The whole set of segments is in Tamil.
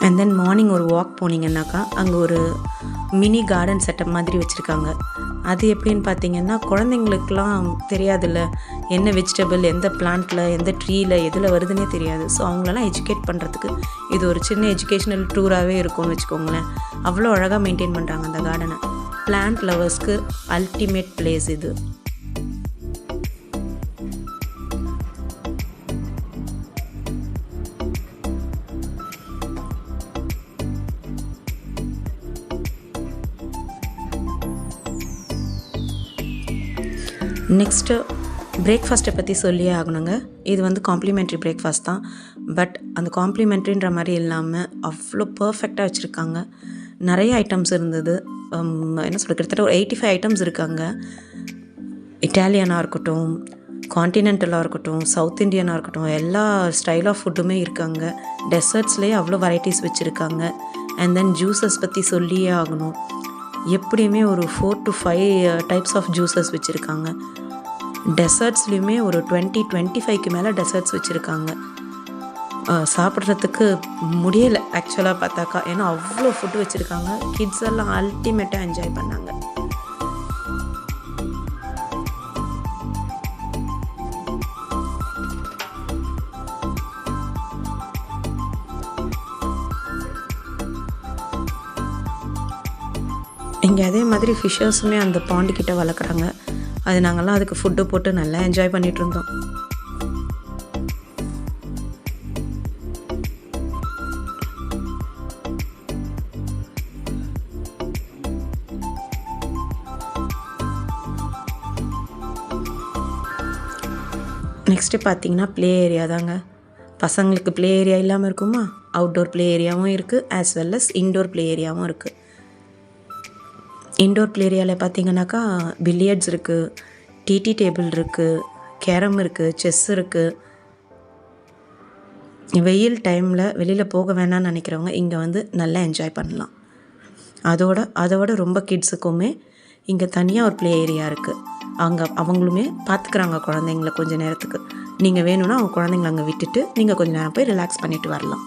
அண்ட் தென் மார்னிங் ஒரு வாக் போனீங்கன்னாக்கா அங்கே ஒரு மினி கார்டன் செட்டப் மாதிரி வச்சுருக்காங்க. அது எப்படின்னு பார்த்தீங்கன்னா, குழந்தைங்களுக்கெலாம் தெரியாதுல்ல, என்ன வெஜிடபிள் எந்த பிளான்ட்டில் எந்த ட்ரீயில் எதில் வருதுன்னே தெரியாது. ஸோ அவங்களெல்லாம் எஜுகேட் பண்ணுறதுக்கு இது ஒரு சின்ன எஜுகேஷ்னல் டூராகவே இருக்கும்னு வச்சுக்கோங்களேன். அவ்வளோ அழகாக மெயின்டைன் பண்ணுறாங்க அந்த கார்டனை. பிளான்ட் லவர்ஸ்க்கு அல்டிமேட் பிளேஸ் இது. நெக்ஸ்ட்டு பிரேக்ஃபாஸ்ட்டை பற்றி சொல்லியே ஆகணுங்க. இது வந்து காம்ப்ளிமெண்ட்ரி பிரேக்ஃபாஸ்ட் தான். பட் அந்த காம்ப்ளிமெண்ட்ரின்ற மாதிரி இல்லாமல் அவ்வளோ பர்ஃபெக்டாக வச்சுருக்காங்க. நிறைய ஐட்டம்ஸ் இருந்தது. என்ன சொல்கிறது, கிட்டத்தட்ட ஒரு 85 ஐட்டம்ஸ் இருக்காங்க. இட்டாலியனாக இருக்கட்டும், கான்டினென்டலாக இருக்கட்டும், சவுத் இண்டியனாக இருக்கட்டும், எல்லா ஸ்டைல் ஆஃப் ஃபுட்டுமே இருக்காங்க. டெசர்ட்ஸ்லேயே அவ்வளோ வெரைட்டிஸ் வச்சுருக்காங்க. அண்ட் தென் ஜூஸஸ் பற்றி சொல்லியே ஆகணும். எப்படியுமே ஒரு 4 to 5 டைப்ஸ் ஆஃப் ஜூஸஸ் வச்சுருக்காங்க. டெசர்ட்ஸ்லேயுமே ஒரு 20-25க்கு மேலே டெசர்ட்ஸ் வச்சுருக்காங்க. சாப்பிட்றதுக்கு முடியலை ஆக்சுவலாக பார்த்தாக்கா, ஏன்னா அவ்வளோ ஃபுட்டு வச்சுருக்காங்க. கிட்ஸ் எல்லாம் அல்டிமேட்டாக என்ஜாய் பண்ணாங்க. இங்கே அதே மாதிரி ஃபிஷ்ஷர்ஸுமே அந்த பாண்டுக்கிட்ட வளர்க்குறாங்க. அது நாங்கள்லாம் அதுக்கு ஃபுட்டு போட்டு நல்லா என்ஜாய் பண்ணிகிட்டு இருந்தோம். நெக்ஸ்ட்டு பார்த்தீங்கன்னா ப்ளே ஏரியா தாங்க. பசங்களுக்கு ப்ளே ஏரியா இல்லாமல் இருக்குமா? அவுட்டோர் ப்ளே ஏரியாவும் இருக்குது, as well as indoor play ஏரியாவும் இருக்குது. இன்டோர் ப்ளே ஏரியாவில் பார்த்தீங்கன்னாக்கா பில்லியர்ட்ஸ் இருக்குது, டிடி டேபிள் இருக்குது, கேரம் இருக்குது, செஸ் இருக்குது. வெயில் டைமில் வெளியில் போக வேணாம்னு நினைக்கிறவங்க இங்கே வந்து நல்லா என்ஜாய் பண்ணலாம். அதோட ரொம்ப கிட்ஸுக்குமே இங்கே தனியாக ஒரு ப்ளே ஏரியா இருக்குது. அவங்களுமே பார்த்துக்குறாங்க குழந்தைங்கள கொஞ்சம் நேரத்துக்கு. நீங்கள் வேணும்னா அவங்க குழந்தைங்கள அங்கே விட்டுட்டு நீங்கள் கொஞ்சம் நேரம் போய் ரிலாக்ஸ் பண்ணிவிட்டு வரலாம்.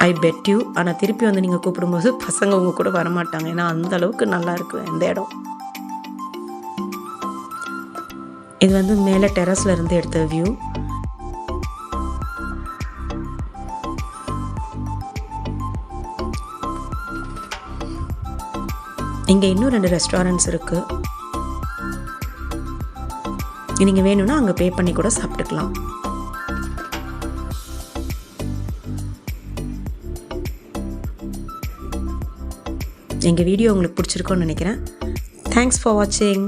ஐ பெட் யூ. ஆனால் திருப்பி வந்து நீங்கள் கூப்பிடும்போது பசங்க உங்கள் கூட வரமாட்டாங்க. ஏன்னா அந்தளவுக்கு நல்லா இருக்குது இந்த இடம். இது வந்து மேலே டெரஸில் இருந்து எடுத்த வியூ. இங்கே இன்னும் 2 ரெஸ்டாரண்ட்ஸ் இருக்குது. நீங்கள் வேணும்னா அங்கே பே பண்ணி கூட சாப்பிட்டுக்கலாம். எங்கள் வீடியோ உங்களுக்கு பிடிச்சிருக்கோன்னு நினைக்கிறேன். தேங்க்ஸ் ஃபார் வாட்சிங்.